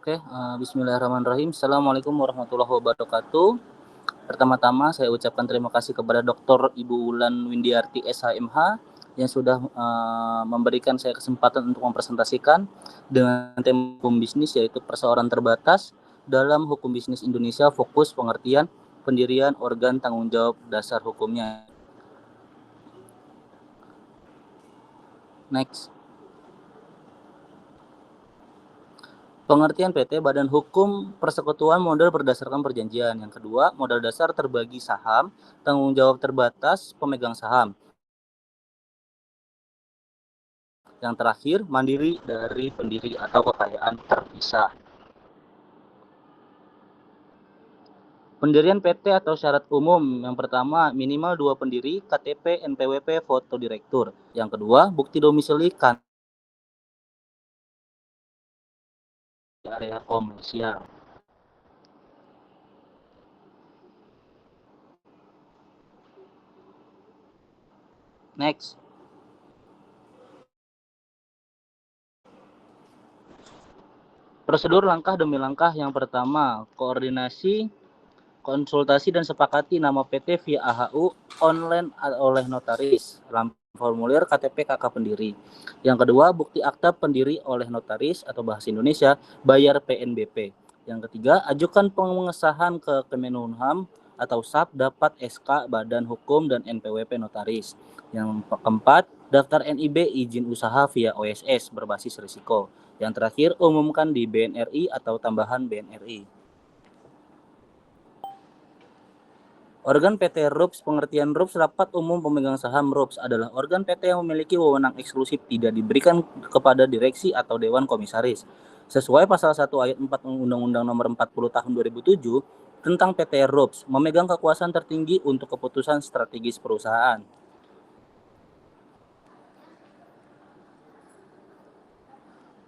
Bismillahirrahmanirrahim. Assalamualaikum warahmatullahi wabarakatuh. Pertama-tama saya ucapkan terima kasih kepada Dr. Ibu Wulan Windiarti SHMH yang sudah memberikan saya kesempatan untuk mempresentasikan dengan tema hukum bisnis, yaitu perseorangan terbatas dalam hukum bisnis Indonesia, fokus pengertian pendirian organ tanggung jawab dasar hukumnya. Next. Pengertian PT Badan Hukum Persekutuan modal berdasarkan perjanjian. Yang kedua, modal dasar terbagi saham, tanggung jawab terbatas pemegang saham. Yang terakhir, mandiri dari pendiri atau kekayaan terpisah. Pendirian PT atau syarat umum. Yang pertama, minimal 2 pendiri, KTP, NPWP, foto direktur. Yang kedua, bukti domisili kantor di area komersial. Next. Prosedur langkah demi langkah. Yang pertama, koordinasi, konsultasi dan sepakati nama PT via AHU online oleh notaris, formulir KTP KK pendiri. Yang kedua, bukti akta pendiri oleh notaris atau bahasa Indonesia, bayar PNBP. Yang ketiga, ajukan pengesahan ke Kemenkumham atau SAP, dapat SK Badan Hukum dan NPWP notaris. Yang keempat, daftar NIB izin usaha via OSS berbasis risiko. Yang terakhir, umumkan di BNRI atau tambahan BNRI. Organ PT RUPS. Pengertian RUPS, Rapat Umum Pemegang Saham. RUPS adalah organ PT yang memiliki wewenang eksklusif, tidak diberikan kepada direksi atau dewan komisaris. Sesuai pasal 1 ayat 4 Undang-Undang Nomor 40 Tahun 2007 tentang PT RUPS, memegang kekuasaan tertinggi untuk keputusan strategis perusahaan.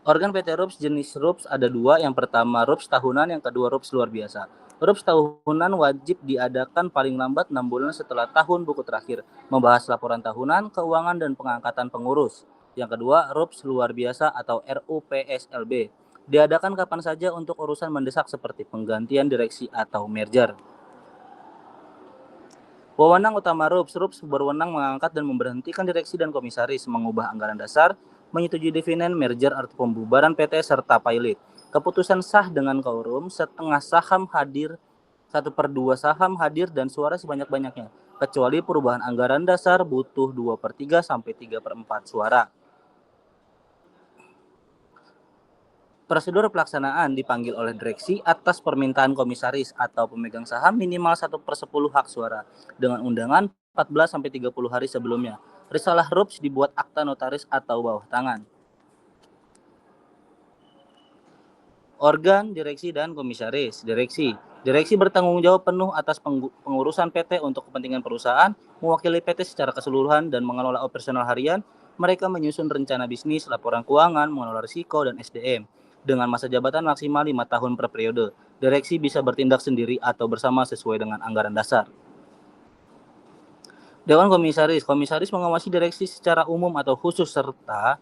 Organ PT RUPS, jenis RUPS ada dua. Yang pertama RUPS tahunan, yang kedua RUPS luar biasa. RUPS tahunan wajib diadakan paling lambat 6 bulan setelah tahun buku terakhir, membahas laporan tahunan, keuangan, dan pengangkatan pengurus. Yang kedua RUPS luar biasa atau RUPSLB, diadakan kapan saja untuk urusan mendesak seperti penggantian direksi atau merger. Wewenang utama RUPS. RUPS berwenang mengangkat dan memberhentikan direksi dan komisaris, mengubah anggaran dasar, menyetujui dividen, merger atau pembubaran PT, serta pilot. Keputusan sah dengan quorum setengah saham hadir, 1/2 saham hadir, dan suara sebanyak-banyaknya. Kecuali perubahan anggaran dasar butuh 2/3 sampai 3/4 suara. Prosedur pelaksanaan: dipanggil oleh direksi atas permintaan komisaris atau pemegang saham minimal 1/10 hak suara dengan undangan 14-30 hari sebelumnya. Risalah RUPS dibuat akta notaris atau bawah tangan. Organ direksi dan komisaris. Direksi bertanggung jawab penuh atas pengurusan PT untuk kepentingan perusahaan, mewakili PT secara keseluruhan dan mengelola operasional harian. Mereka menyusun rencana bisnis, laporan keuangan, mengelola risiko, dan SDM. Dengan masa jabatan maksimal 5 tahun per periode. Direksi bisa bertindak sendiri atau bersama sesuai dengan anggaran dasar. Dewan Komisaris. Komisaris mengawasi direksi secara umum atau khusus serta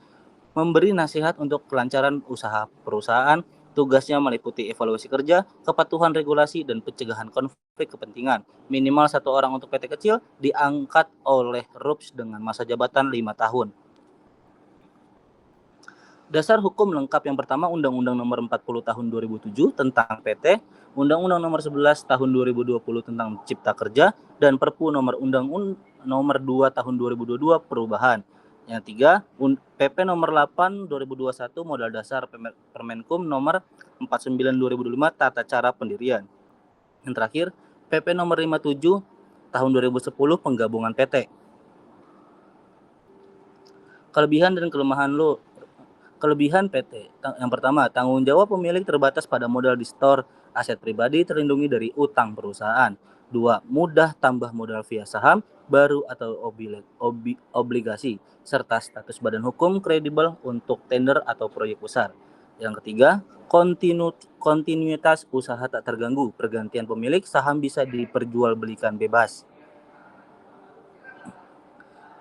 memberi nasihat untuk kelancaran usaha perusahaan. Tugasnya meliputi evaluasi kerja, kepatuhan regulasi, dan pencegahan konflik kepentingan. Minimal 1 orang untuk PT kecil, diangkat oleh RUPS dengan masa jabatan 5 tahun. Dasar hukum lengkap. Yang pertama, Undang-Undang Nomor 40 Tahun 2007 tentang PT, Undang-Undang Nomor 11 Tahun 2020 tentang Cipta Kerja, dan Perpu Nomor 2 Tahun 2022 perubahan. Yang tiga, PP Nomor 8 2021 Modal Dasar Permenkum Nomor 49 2005 Tata Cara Pendirian. Yang terakhir, PP Nomor 57 Tahun 2010 Penggabungan PT. Kelebihan dan kelemahan Kelebihan PT. Yang pertama, tanggung jawab pemilik terbatas pada modal di store, aset pribadi terlindungi dari utang perusahaan. 2. Mudah tambah modal via saham baru atau obligasi, serta status badan hukum kredibel untuk tender atau proyek besar. Yang ketiga, kontinuitas usaha tak terganggu. Pergantian pemilik saham bisa diperjualbelikan bebas.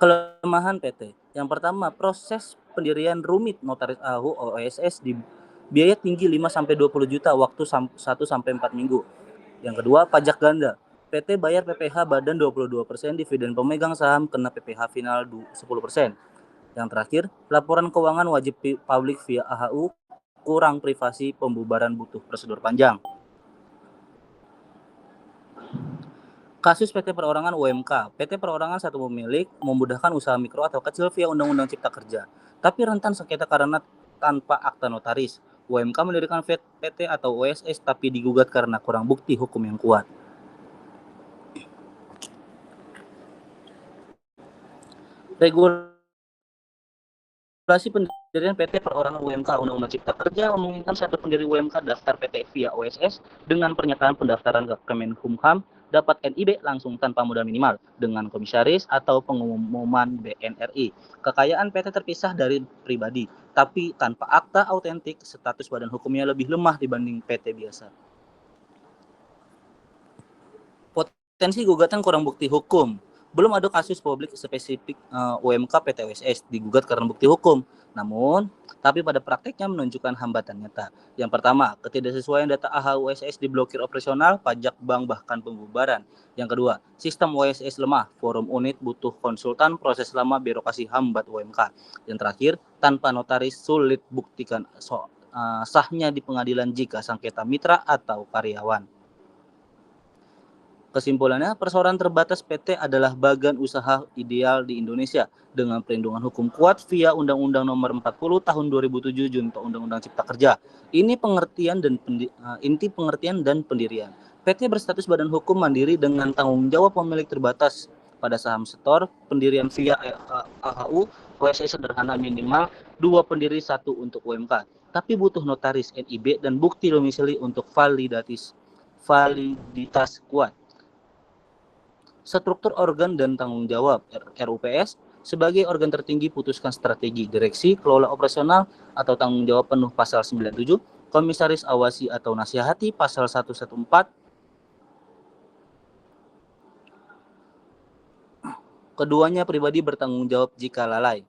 Kelemahan PT. Yang pertama, proses pendirian rumit, notaris AHU OSS Biaya tinggi 5-20 juta, waktu 1-4 minggu. Yang kedua, pajak ganda. PT bayar PPh badan 22%, dividen pemegang saham kena PPh final 10%. Yang terakhir, laporan keuangan wajib publik via AHU, kurang privasi, pembubaran butuh prosedur panjang. Kasus PT Perorangan UMK. PT Perorangan satu pemilik memudahkan usaha mikro atau kecil via Undang-Undang Cipta Kerja, tapi rentan sengketa karena tanpa akta notaris. UMK mendirikan PT atau OSS tapi digugat karena kurang bukti hukum yang kuat. Regulasi pendirian PT Perorangan UMK. Undang-Undang Cipta Kerja memungkinkan satu pendiri UMK daftar PT via OSS dengan pernyataan pendaftaran ke Kemenkumham dapat NIB langsung tanpa modal minimal dengan komisaris atau pengumuman BNRI. Kekayaan PT terpisah dari pribadi, tapi tanpa akta autentik, status badan hukumnya lebih lemah dibanding PT biasa. Potensi gugatan kurang bukti hukum. Belum ada kasus publik spesifik UMK PT OSS digugat karena bukti hukum. Namun, tapi pada prakteknya menunjukkan hambatan nyata. Yang pertama, ketidaksesuaian data AHU OSS diblokir operasional, pajak bank, bahkan pembubaran. Yang kedua, sistem OSS lemah, forum unit butuh konsultan, proses lama, birokrasi hambat UMK. Yang terakhir, tanpa notaris sulit buktikan sahnya di pengadilan jika sengketa mitra atau karyawan. Kesimpulannya, perseroan terbatas PT adalah bagan usaha ideal di Indonesia dengan perlindungan hukum kuat via Undang-Undang Nomor 40 Tahun 2007 junto Undang-Undang Cipta Kerja. Ini inti pengertian dan pendirian. PT berstatus badan hukum mandiri dengan tanggung jawab pemilik terbatas pada saham setor, pendirian via AHU, OSS sederhana minimal 2 pendiri 1 untuk UMK. Tapi butuh notaris NIB dan bukti domisili untuk validitas kuat. Struktur organ dan tanggung jawab RUPS sebagai organ tertinggi putuskan strategi, direksi, kelola operasional atau tanggung jawab penuh pasal 97, komisaris awasi atau nasihati pasal 114. Keduanya pribadi bertanggung jawab jika lalai.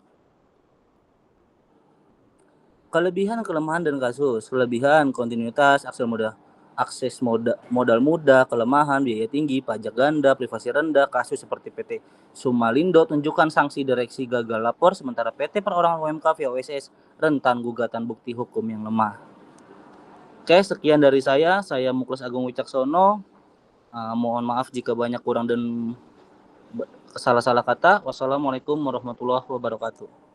Kelebihan, kelemahan, dan kasus. Kelebihan, kontinuitas, akses modal mudah, kelemahan, biaya tinggi, pajak ganda, privasi rendah. Kasus seperti PT Sumalindo tunjukkan sanksi direksi gagal lapor, sementara PT Perorangan UMK via OSS rentan gugatan bukti hukum yang lemah. Oke, sekian dari saya Muklas Agung Wicaksono. Mohon maaf jika banyak kurang dan salah-salah kata. Wassalamualaikum warahmatullahi wabarakatuh.